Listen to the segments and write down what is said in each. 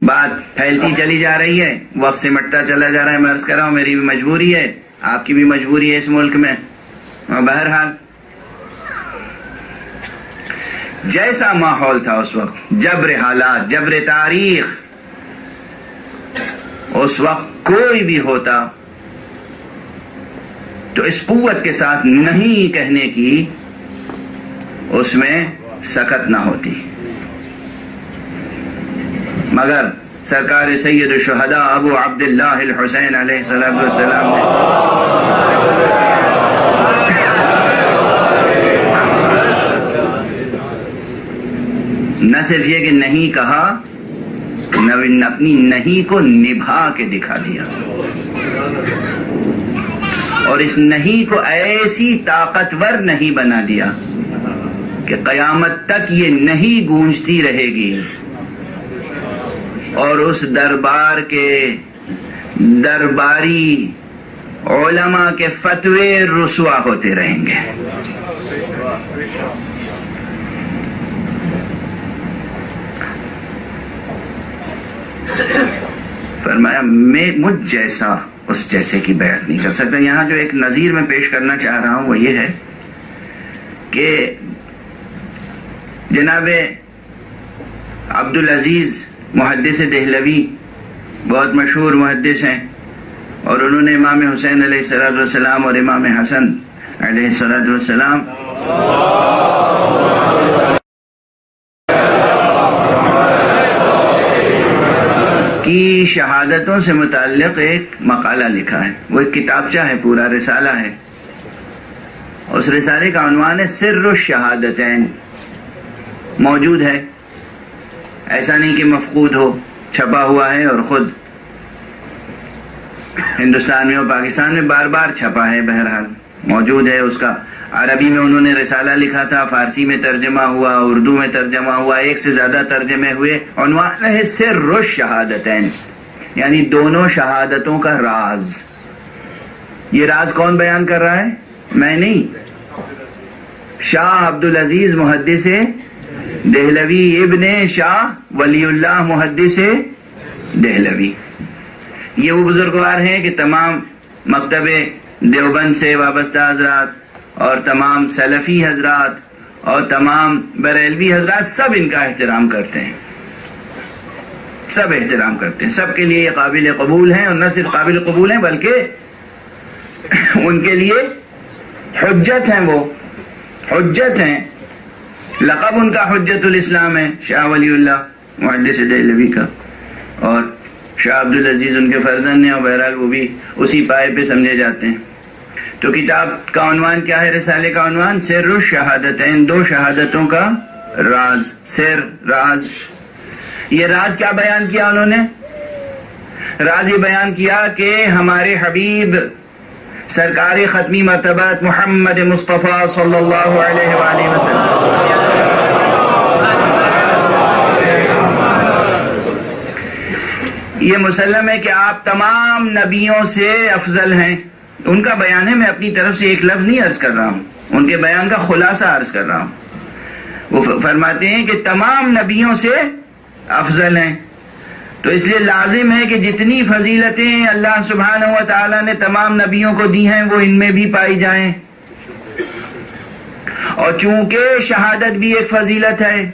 بات پھیلتی چلی جا رہی ہے، وقت سمٹتا چلا جا رہا ہے. میں عرض کر رہا ہوں میری بھی مجبوری ہے، آپ کی بھی مجبوری ہے اس ملک میں. بہرحال جیسا ماحول تھا اس وقت، جبر حالات، جبر تاریخ، اس وقت کوئی بھی ہوتا تو اس قوت کے ساتھ نہیں کہنے کی اس میں سکت نہ ہوتی. مگر سرکار سید الشہداء ابو عبداللہ الحسین علیہ السلام نے نہ صرف یہ کہ نہیں کہا، اپنی نہیں کو نبھا کے دکھا دیا، اور اس نہیں کو ایسی طاقتور نہیں بنا دیا کہ قیامت تک یہ نہیں گونجتی رہے گی اور اس دربار کے درباری علماء کے فتوے رسوا ہوتے رہیں گے. فرمایا میں مجھ جیسا اس جیسے کی بیعت نہیں کر سکتا. یہاں جو ایک نظیر میں پیش کرنا چاہ رہا ہوں وہ یہ ہے کہ جناب عبدالعزیز محدث دہلوی بہت مشہور محدث ہیں، اور انہوں نے امام حسین علیہ السلام اور امام حسن علیہ السلام کی شہادتوں سے متعلق ایک مقالہ لکھا ہے. وہ ایک کتابچہ ہے، پورا رسالہ ہے. اس رسالے کا عنوان ہے سر الشہادتین. موجود ہے، ایسا نہیں کہ مفقود ہو، چھپا ہوا ہے، اور خود ہندوستان میں اور پاکستان میں بار بار چھپا ہے. بہرحال موجود ہے. اس کا عربی میں انہوں نے رسالہ لکھا تھا، فارسی میں ترجمہ ہوا، اردو میں ترجمہ ہوا، ایک سے زیادہ ترجمے ہوئے. عنوان ہے سر الشہادتین، یعنی دونوں شہادتوں کا راز. یہ راز کون بیان کر رہا ہے؟ میں نہیں، شاہ عبدالعزیز محدث دہلوی ابن شاہ ولی اللہ محدث دہلوی. یہ وہ بزرگوار ہیں کہ تمام مکتب دیوبند سے وابستہ حضرات اور تمام سلفی حضرات اور تمام بریلوی حضرات سب ان کا احترام کرتے ہیں، سب احترام کرتے ہیں. سب کے لیے یہ قابل قبول ہیں، اور نہ صرف قابل قبول ہیں بلکہ ان کے لیے حجت ہیں. وہ حجت ہیں. لقب ان کا حجت الاسلام ہے، شاہ ولی اللہ محدث دہلوی کا، اور شاہ عبدالعزیز ان کے فرزند ہیں، اور بہرحال وہ بھی اسی پائے پہ سمجھے جاتے ہیں. تو کتاب کا عنوان کیا ہے؟ رسالے کا عنوان سر الشہادتین، دو شہادتوں کا راز. سر، راز. یہ راز کیا بیان کیا انہوں نے؟ راز یہ بیان کیا کہ ہمارے حبیب سرکار ختمی مرتبت محمد مصطفیٰ صلی اللہ علیہ وآلہ وسلم یہ مسلم ہے کہ آپ تمام نبیوں سے افضل ہیں. ان کا بیان ہے، میں اپنی طرف سے ایک لفظ نہیں عرض کر رہا ہوں، ان کے بیان کا خلاصہ عرض کر رہا ہوں. وہ فرماتے ہیں کہ تمام نبیوں سے افضل ہیں. تو اس لیے لازم ہے کہ جتنی فضیلتیں اللہ سبحانہ و تعالیٰ نے تمام نبیوں کو دی ہیں وہ ان میں بھی پائی جائیں. اور چونکہ شہادت بھی ایک فضیلت ہے،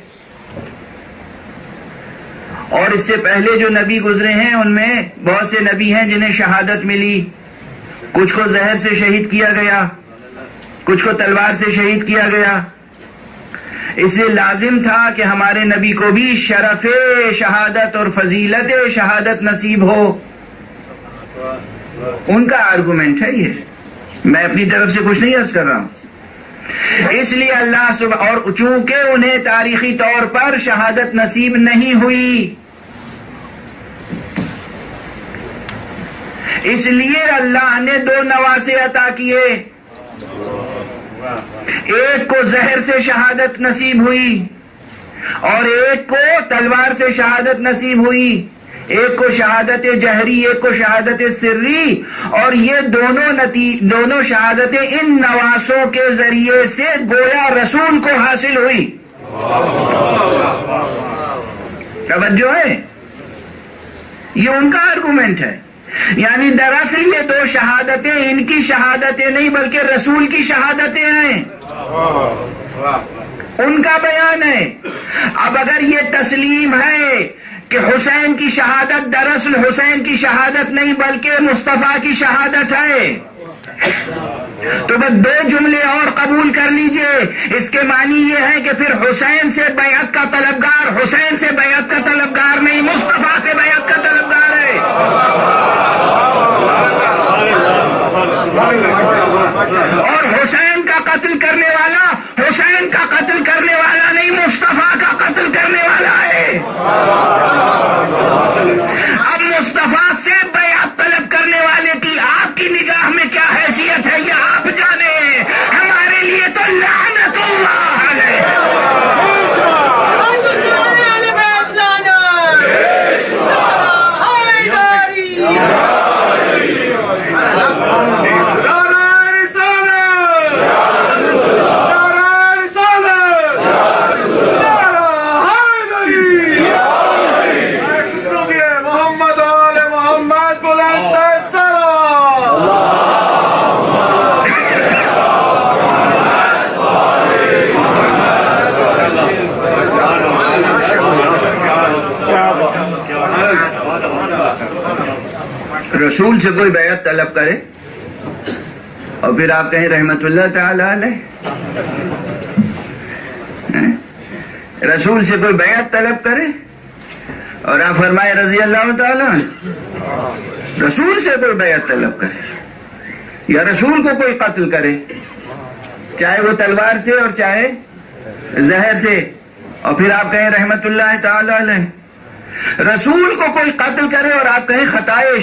اور اس سے پہلے جو نبی گزرے ہیں ان میں بہت سے نبی ہیں جنہیں شہادت ملی. کچھ کو زہر سے شہید کیا گیا، کچھ کو تلوار سے شہید کیا گیا. اس لیے لازم تھا کہ ہمارے نبی کو بھی شرف شہادت اور فضیلت شہادت نصیب ہو. ان کا آرگومنٹ ہے یہ، میں اپنی طرف سے کچھ نہیں عرض کر رہا ہوں. اس لیے اللہ اور چونکہ انہیں تاریخی طور پر شہادت نصیب نہیں ہوئی، اس لیے اللہ نے دو نواسے عطا کیے. ایک کو زہر سے شہادت نصیب ہوئی اور ایک کو تلوار سے شہادت نصیب ہوئی. ایک کو شہادت جہری، ایک کو شہادت سری، اور یہ دونوں شہادتیں ان نواسوں کے ذریعے سے گویا رسول کو حاصل ہوئی. توجہ ہے؟ یہ ان کا آرگومنٹ ہے. یعنی دراصل یہ دو شہادتیں ان کی شہادتیں نہیں بلکہ رسول کی شہادتیں ہیں، ان کا بیان ہے. اب اگر یہ تسلیم ہے کہ حسین کی شہادت دراصل حسین کی شہادت نہیں بلکہ مصطفیٰ کی شہادت ہے، تو بس دو جملے اور قبول کر لیجئے. اس کے معنی یہ ہے کہ پھر حسین سے بیعت کا طلبگار حسین سے بیعت کا طلبگار نہیں، مصطفیٰ سے بیعت کا طلبگار ہے. اور حسین کا قتل کرنے والا حسین کا قتل کرنے والا نہیں، مصطفیٰ کا قتل کرنے والا ہے. اب مصطفیٰ سے بیعت طلب کرنے والے کی آپ کی نگاہ میں کیا حیثیت ہے یہ آپ جانے. ہمارے لیے تو لعنت اللہ علیہ. رسول سے کوئی بیعت طلب کرے اور پھر آپ کہیں رحمت اللہ تعالی علیہ. رسول سے کوئی بیعت طلب کرے اور آپ فرمائے رضی اللہ تعالیٰ. رسول سے کوئی بیعت طلب کرے یا رسول کو کوئی قتل کرے، چاہے وہ تلوار سے اور چاہے زہر سے، اور پھر آپ کہیں رحمت اللہ تعالی علیہ. رسول کو کوئی قتل کرے اور آپ کہیں خطائے